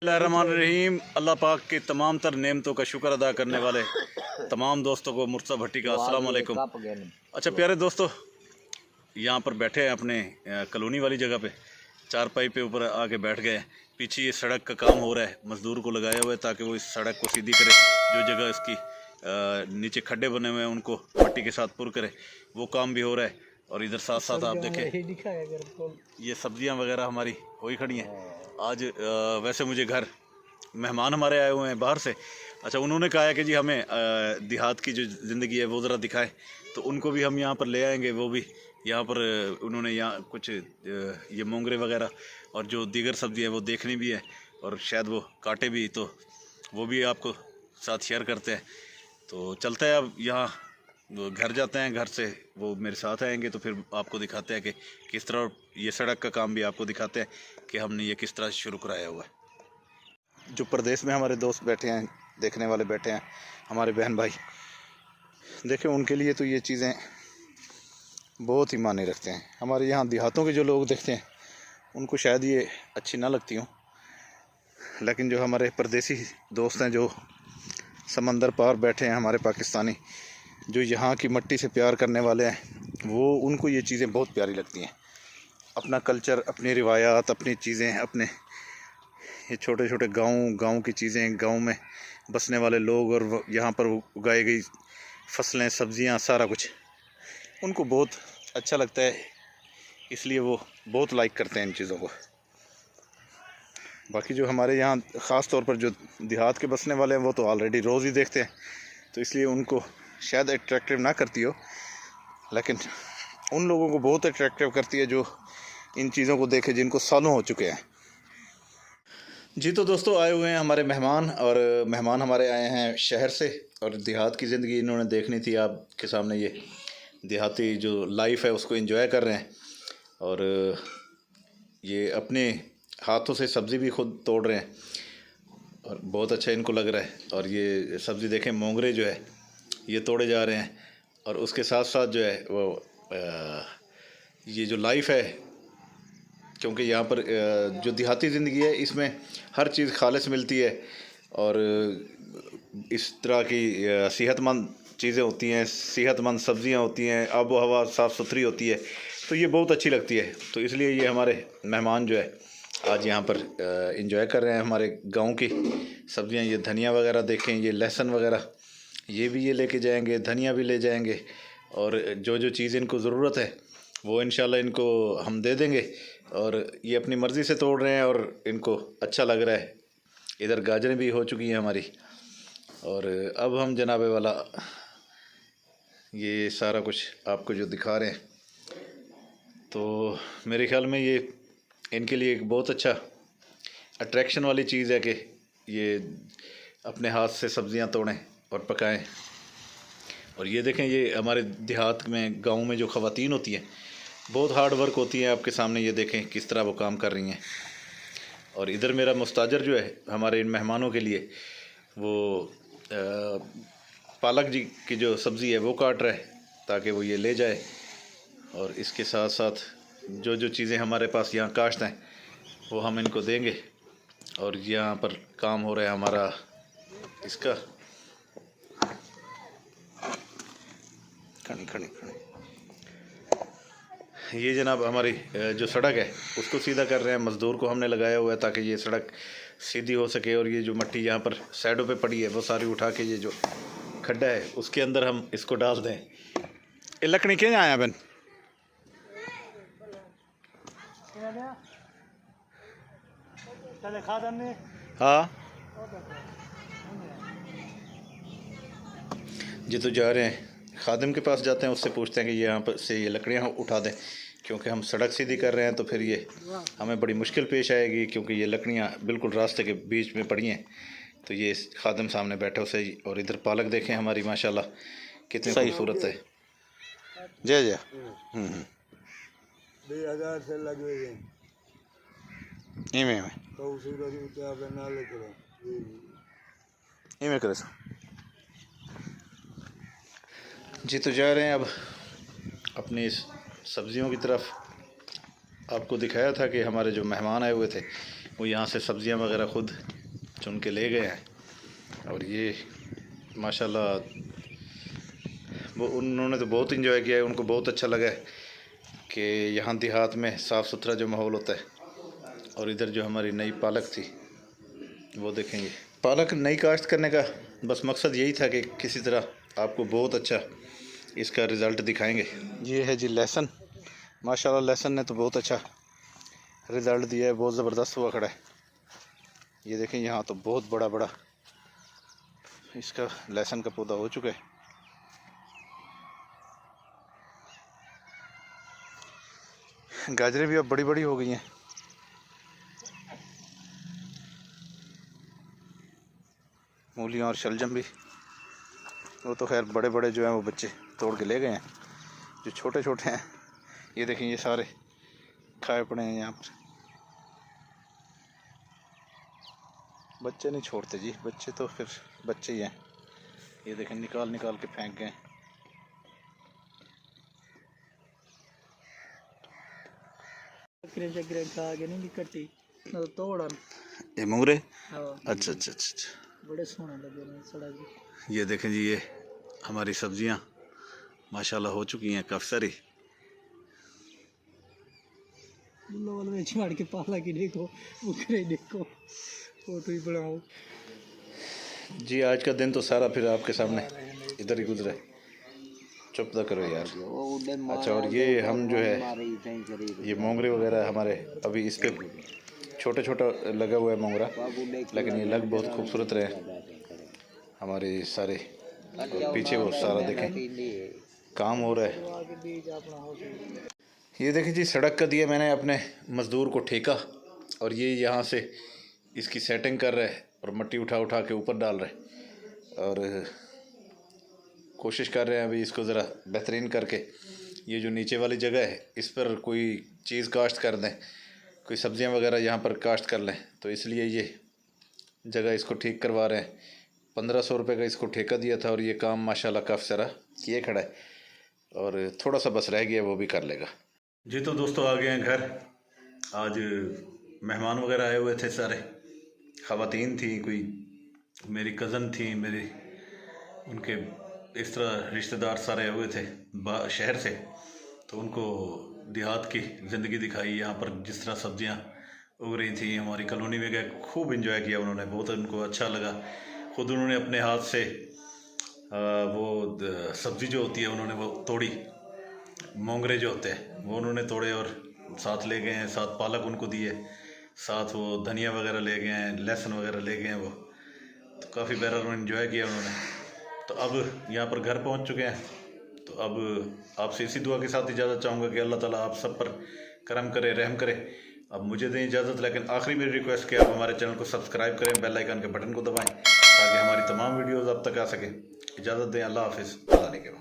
रहीम। अल्लाह पाक की तमाम तर नेमतों का शुक्र अदा करने वाले तमाम दोस्तों को मुर्तज़ा भट्टी का अस्सलाम वालेकुम। अच्छा प्यारे दोस्तों, यहाँ पर बैठे हैं अपने कॉलोनी वाली जगह पे, चारपाई पे ऊपर आके बैठ गए। पीछे ये सड़क का काम हो रहा है, मज़दूर को लगाया हुआ है ताकि वो इस सड़क को सीधी करे। जो जगह इसकी नीचे खड्डे बने हुए हैं उनको मट्टी के साथ पुर करे, वो काम भी हो रहा है। और इधर साथ साथ आप देखें ये सब्जियां वगैरह हमारी हो ही खड़ी हैं। आज वैसे मुझे घर मेहमान हमारे आए हुए हैं बाहर से। अच्छा, उन्होंने कहा है कि जी हमें देहात की जो ज़िंदगी है वो ज़रा दिखाएं, तो उनको भी हम यहाँ पर ले आएंगे। वो भी यहाँ पर उन्होंने यहाँ कुछ ये मोंगरे वगैरह और जो दीगर सब्ज़ी है वो देखनी भी है, और शायद वो काटे भी, तो वो भी आपको साथ शेयर करते हैं। तो चलते हैं अब यहाँ वो घर जाते हैं, घर से वो मेरे साथ आएंगे तो फिर आपको दिखाते हैं कि किस तरह ये सड़क का काम भी आपको दिखाते हैं कि हमने ये किस तरह शुरू कराया हुआ है। जो प्रदेश में हमारे दोस्त बैठे हैं, देखने वाले बैठे हैं, हमारे बहन भाई, देखें उनके लिए तो ये चीज़ें बहुत ही मायने रखते हैं। हमारे यहाँ देहातों के जो लोग देखते हैं उनको शायद ये अच्छी ना लगती हों, लेकिन जो हमारे परदेसी दोस्त हैं, जो समंदर पार बैठे हैं, हमारे पाकिस्तानी, जो यहाँ की मिट्टी से प्यार करने वाले हैं, वो उनको ये चीज़ें बहुत प्यारी लगती हैं। अपना कल्चर, अपनी रिवायात, अपनी चीज़ें, अपने ये छोटे छोटे गाँव की चीज़ें, गाँव में बसने वाले लोग और यहाँ पर उगाई गई फसलें, सब्जियाँ, सारा कुछ उनको बहुत अच्छा लगता है। इसलिए वो बहुत लाइक करते हैं इन चीज़ों को। बाकी जो हमारे यहाँ ख़ास तौर पर जो देहात के बसने वाले हैं वो तो ऑलरेडी रोज़ ही देखते हैं, तो इसलिए उनको शायद अट्रैक्टिव ना करती हो, लेकिन उन लोगों को बहुत अट्रैक्टिव करती है जो इन चीज़ों को देखे, जिनको सालों हो चुके हैं। जी तो दोस्तों, आए हुए हैं हमारे मेहमान, और मेहमान हमारे आए हैं शहर से, और देहात की ज़िंदगी इन्होंने देखनी थी। आपके सामने ये देहाती जो लाइफ है उसको एंजॉय कर रहे हैं, और ये अपने हाथों से सब्ज़ी भी खुद तोड़ रहे हैं और बहुत अच्छा इनको लग रहा है। और ये सब्ज़ी देखें, मोंगरे जो है ये तोड़े जा रहे हैं, और उसके साथ साथ जो है वो ये जो लाइफ है, क्योंकि यहाँ पर जो देहाती ज़िंदगी है इसमें हर चीज़ खालिस मिलती है, और इस तरह की सेहतमंद चीज़ें होती हैं, सेहतमंद सब्ज़ियाँ होती हैं, आबो हवा साफ़ सुथरी होती है, तो ये बहुत अच्छी लगती है। तो इसलिए ये हमारे मेहमान जो है आज यहाँ पर एंजॉय कर रहे हैं हमारे गांव की सब्ज़ियाँ। ये धनिया वगैरह देखें, ये लहसुन वगैरह, ये भी ये लेके जाएंगे, धनिया भी ले जाएंगे, और जो जो चीज़ इनको ज़रूरत है वो इंशाल्लाह इनको हम दे देंगे। और ये अपनी मर्ज़ी से तोड़ रहे हैं और इनको अच्छा लग रहा है। इधर गाजरें भी हो चुकी हैं हमारी, और अब हम जनाबे वाला ये सारा कुछ आपको जो दिखा रहे हैं, तो मेरे ख्याल में ये इनके लिए एक बहुत अच्छा अट्रैक्शन वाली चीज़ है कि ये अपने हाथ से सब्ज़ियां तोड़ें और पकाएं। और ये देखें, ये हमारे देहात में, गांव में जो ख़वातीन होती हैं बहुत हार्ड वर्क होती है। आपके सामने ये देखें किस तरह वो काम कर रही हैं। और इधर मेरा मुस्ताजर जो है हमारे इन मेहमानों के लिए, वो पालक जी की जो सब्ज़ी है वो काट रहा है ताकि वो ये ले जाए। और इसके साथ साथ जो जो चीज़ें हमारे पास यहाँ काश्त हैं वो हम इनको देंगे। और यहाँ पर काम हो रहा है हमारा इसका खड़ी ये जनाब हमारी जो सड़क है उसको सीधा कर रहे हैं। मज़दूर को हमने लगाया हुआ है ताकि ये सड़क सीधी हो सके, और ये जो मिट्टी यहाँ पर साइडों पे पड़ी है वो सारी उठा के ये जो खड्डा है उसके अंदर हम इसको डाल दें। ये लकड़ी क्यों आया बन? हाँ जी, तो जा रहे हैं खादिम के पास, जाते हैं, उससे पूछते हैं कि यहाँ पर से ये लकड़ियाँ उठा दें, क्योंकि हम सड़क सीधी कर रहे हैं तो फिर ये हमें बड़ी मुश्किल पेश आएगी, क्योंकि ये लकड़ियाँ बिल्कुल रास्ते के बीच में पड़ी हैं। तो ये खादिम सामने बैठे उसे। और इधर पालक देखें हमारी, माशाल्लाह कितनी खूबसूरत है। जय जय। जी तो जा रहे हैं अब अपनी इस सब्ज़ियों की तरफ। आपको दिखाया था कि हमारे जो मेहमान आए हुए थे वो यहाँ से सब्जियाँ वगैरह खुद चुन के ले गए हैं। और ये माशाल्लाह वो उन्होंने तो बहुत इंजॉय किया है, उनको बहुत अच्छा लगा है कि यहाँ देहात में साफ़ सुथरा जो माहौल होता है। और इधर जो हमारी नई पालक थी वो देखेंगे। पालक नई काश्त करने का बस मकसद यही था कि किसी तरह आपको बहुत अच्छा इसका रिज़ल्ट दिखाएंगे। ये है जी लहसुन, माशाल्लाह लहसुन ने तो बहुत अच्छा रिज़ल्ट दिया है, बहुत ज़बरदस्त हुआ खड़ा है। ये देखें यहाँ तो बहुत बड़ा बड़ा इसका लहसुन का पौधा हो चुका है। गाजरें भी अब बड़ी बड़ी हो गई हैं। मूलियाँ और शलजम भी, वो तो खैर बड़े बड़े जो हैं वो बच्चे तोड़ के ले गए हैं। जो छोटे छोटे हैं ये देखें, ये सारे खाए पड़े हैं। यहाँ पर बच्चे नहीं छोड़ते जी, बच्चे तो फिर बच्चे ही हैं। ये देखें निकाल निकाल के फेंक गए। ये मोंगरे, अच्छा अच्छा अच्छा, बड़े सोने लगे सड़क। ये देखें जी, ये हमारी सब्जियां माशाल्लाह हो चुकी हैं काफ़ी सारी। झाड़ के पाला की देखो, उकरे देखो, फोटो ही बनाओ जी। आज का दिन तो सारा फिर आपके सामने इधर ही गुजरा है। चुप तो करो यार। अच्छा, और ये हम जो है ये मोंगरे वगैरह हमारे अभी इस पे छोटा छोटा लगा हुआ है मोंगरा, लेकिन ये लग बहुत खूबसूरत रहे हमारे सारे। और पीछे वो सारा देखें काम हो रहा है। ये देखें जी, सड़क का दिया मैंने अपने मज़दूर को ठेका, और ये यहाँ से इसकी सेटिंग कर रहे हैं और मिट्टी उठा उठा के ऊपर डाल रहे हैं। और कोशिश कर रहे हैं अभी इसको ज़रा बेहतरीन करके ये जो नीचे वाली जगह है इस पर कोई चीज़ काश्त कर दें, कोई सब्ज़ियां वगैरह यहाँ पर काश्त कर लें। तो इसलिए ये जगह इसको ठीक करवा रहे हैं। 1500 रुपये का इसको ठेका दिया था, और ये काम माशाल्लाह काफ़ी सारा किए खड़ा है, और थोड़ा सा बस रह गया, वो भी कर लेगा जी। तो दोस्तों आ गए हैं घर। आज मेहमान वगैरह आए हुए थे, सारे ख़वातीन थी, कोई मेरी कज़न थी, मेरी उनके इस तरह रिश्तेदार सारे आए हुए थे शहर से। तो उनको देहात की ज़िंदगी दिखाई, यहाँ पर जिस तरह सब्जियाँ उग रही थी। हमारी कॉलोनी में गए, खूब एंजॉय किया उन्होंने, बहुत उनको अच्छा लगा। ख़ुद उन्होंने अपने हाथ से वो सब्ज़ी जो होती है उन्होंने वो तोड़ी, मोंगरे जो होते हैं वो उन्होंने तोड़े और साथ ले गए हैं। साथ पालक उनको दिए, साथ वो धनिया वगैरह ले गए हैं, लहसुन वगैरह ले गए हैं वो। तो काफ़ी बहरहाल एंजॉय किया उन्होंने। तो अब यहाँ पर घर पहुँच चुके हैं। तो अब आपसे इसी दुआ के साथ इजाज़त चाहूँगा कि अल्लाह ताला आप सब पर करम करे, रहम करे। अब मुझे दें इजाज़त, लेकिन आखिरी मेरी रिक्वेस्ट कि आप हमारे चैनल को सब्सक्राइब करें, बेल आइकन के बटन को दबाएं ताकि हमारी तमाम वीडियोज़ आप तक आ सके। इजाज़त दें, अल्लाह हाफिज़।